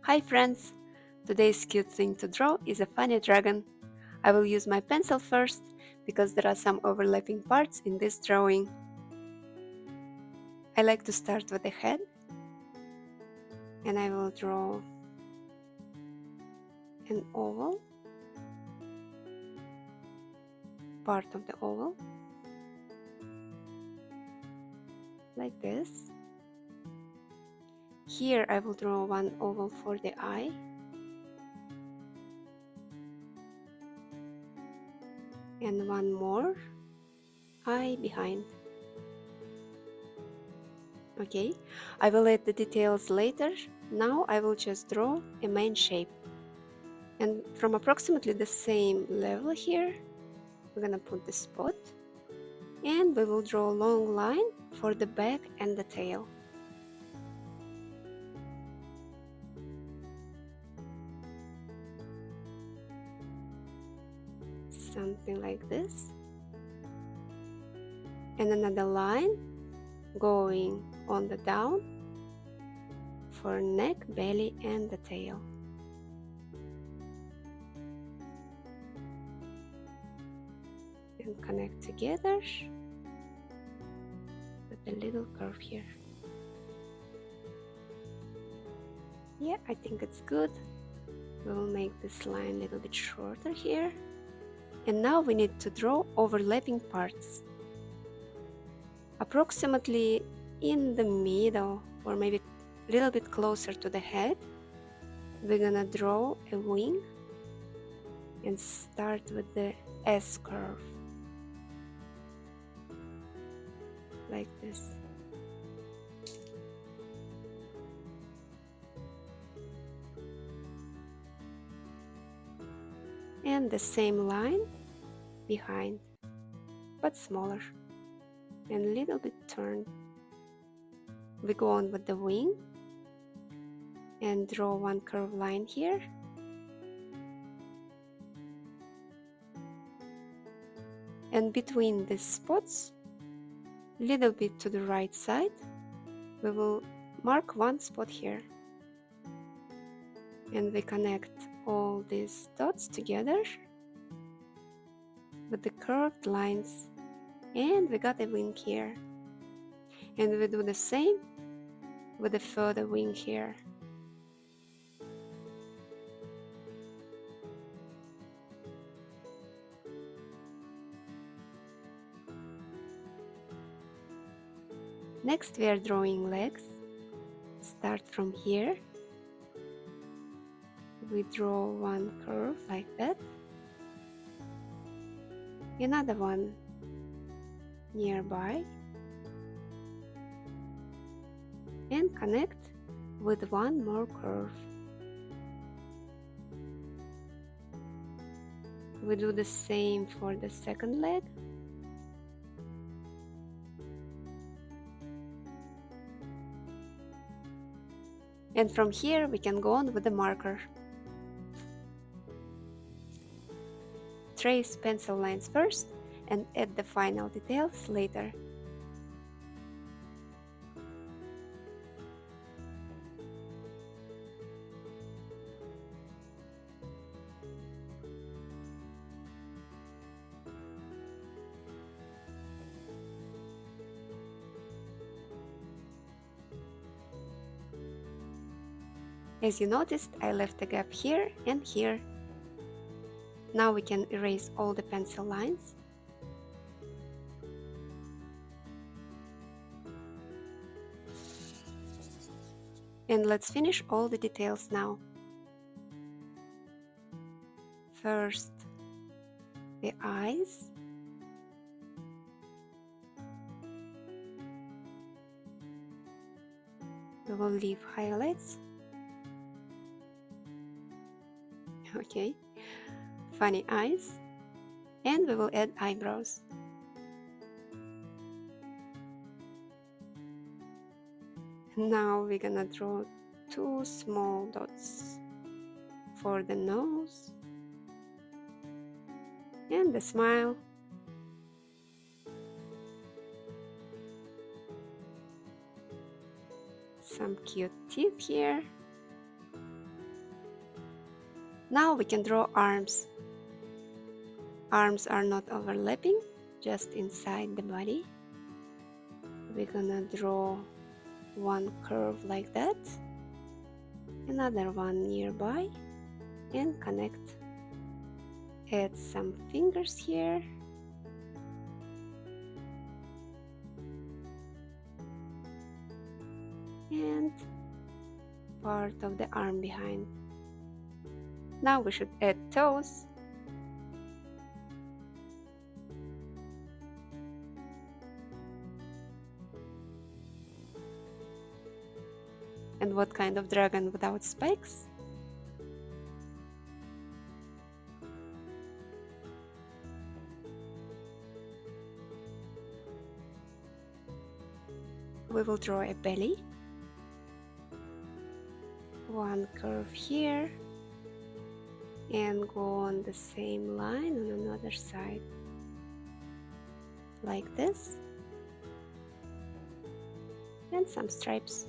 Hi friends! Today's cute thing to draw is a funny dragon. I will use my pencil first because there are some overlapping parts in this drawing. I like to start with the head and I will draw an oval, part of the oval, like this. Here I will draw one oval for the eye. And one more eye behind. Okay, I will add the details later. Now I will just draw a main shape. And from approximately the same level here, we're gonna put the spot. And we will draw a long line for the back and the tail. Something like this. And another line going on the down for neck, belly and the tail. And connect together with a little curve here. Yeah, I think it's good. We will make this line a little bit shorter here. And now we need to draw overlapping parts. Approximately in the middle, or maybe a little bit closer to the head, we're gonna draw a wing and start with the S curve, like this. And the same line behind, but smaller and a little bit turned. We go on with the wing and draw one curved line here. And between these spots, a little bit to the right side, we will mark one spot here. And we connect all these dots together with the curved lines. And we got a wing here. And we do the same with the further wing here. Next we are drawing legs. Start from here. We draw one curve like that. Another one nearby. And connect with one more curve. We do the same for the second leg. And from here we can go on with the marker. Trace pencil lines first and add the final details later. As you noticed, I left a gap here and here. Now we can erase all the pencil lines. And let's finish all the details now. First, the eyes. We will leave highlights. Okay, funny eyes. And we will add eyebrows. Now we're gonna draw two small dots for the nose and the smile. Some cute teeth here. Now we can draw arms. Arms are not overlapping, just inside the body. We're gonna draw one curve like that, another one nearby, and connect. Add some fingers here. And part of the arm behind. Now we should add toes. And what kind of dragon without spikes? We will draw a belly. One curve here. And go on the same line on another side. Like this. And some stripes.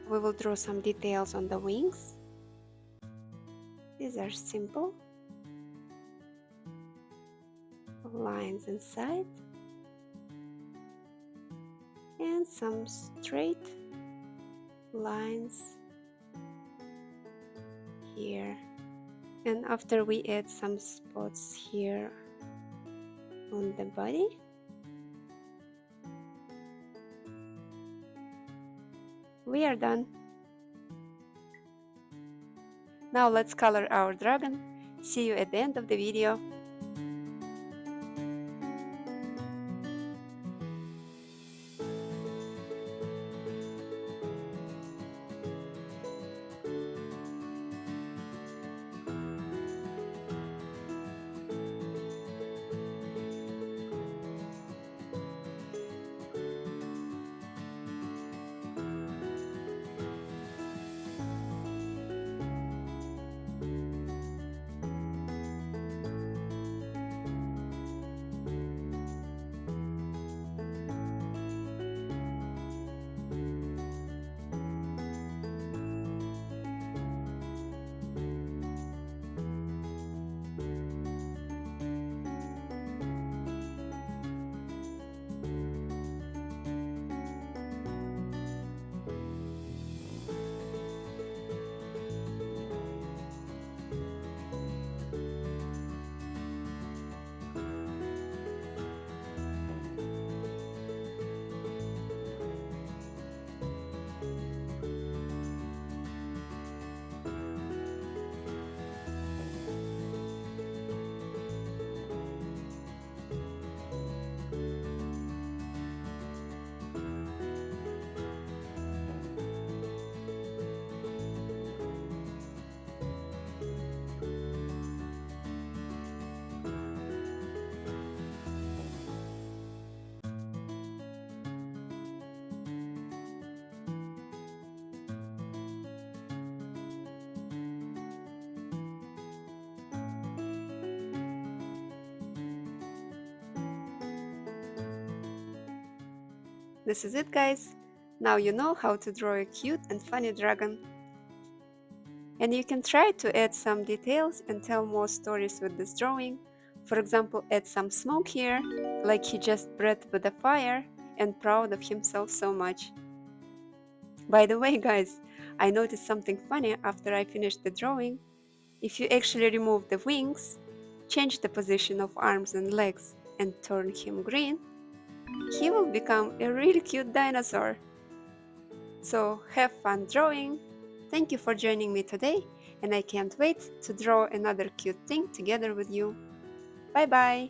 We will draw some details on the wings. These are simple. Lines inside. And some straight lines here. And after we add some spots here on the body, we are done. Now let's color our dragon. See you at the end of the video. This is it, guys. Now you know how to draw a cute and funny dragon. And you can try to add some details and tell more stories with this drawing. For example, add some smoke here, like he just breathed with the fire and proud of himself so much. By the way, guys, I noticed something funny after I finished the drawing. If you actually remove the wings, change the position of arms and legs, and turn him green, he will become a really cute dinosaur. So have fun drawing! Thank you for joining me today, and I can't wait to draw another cute thing together with you. Bye bye!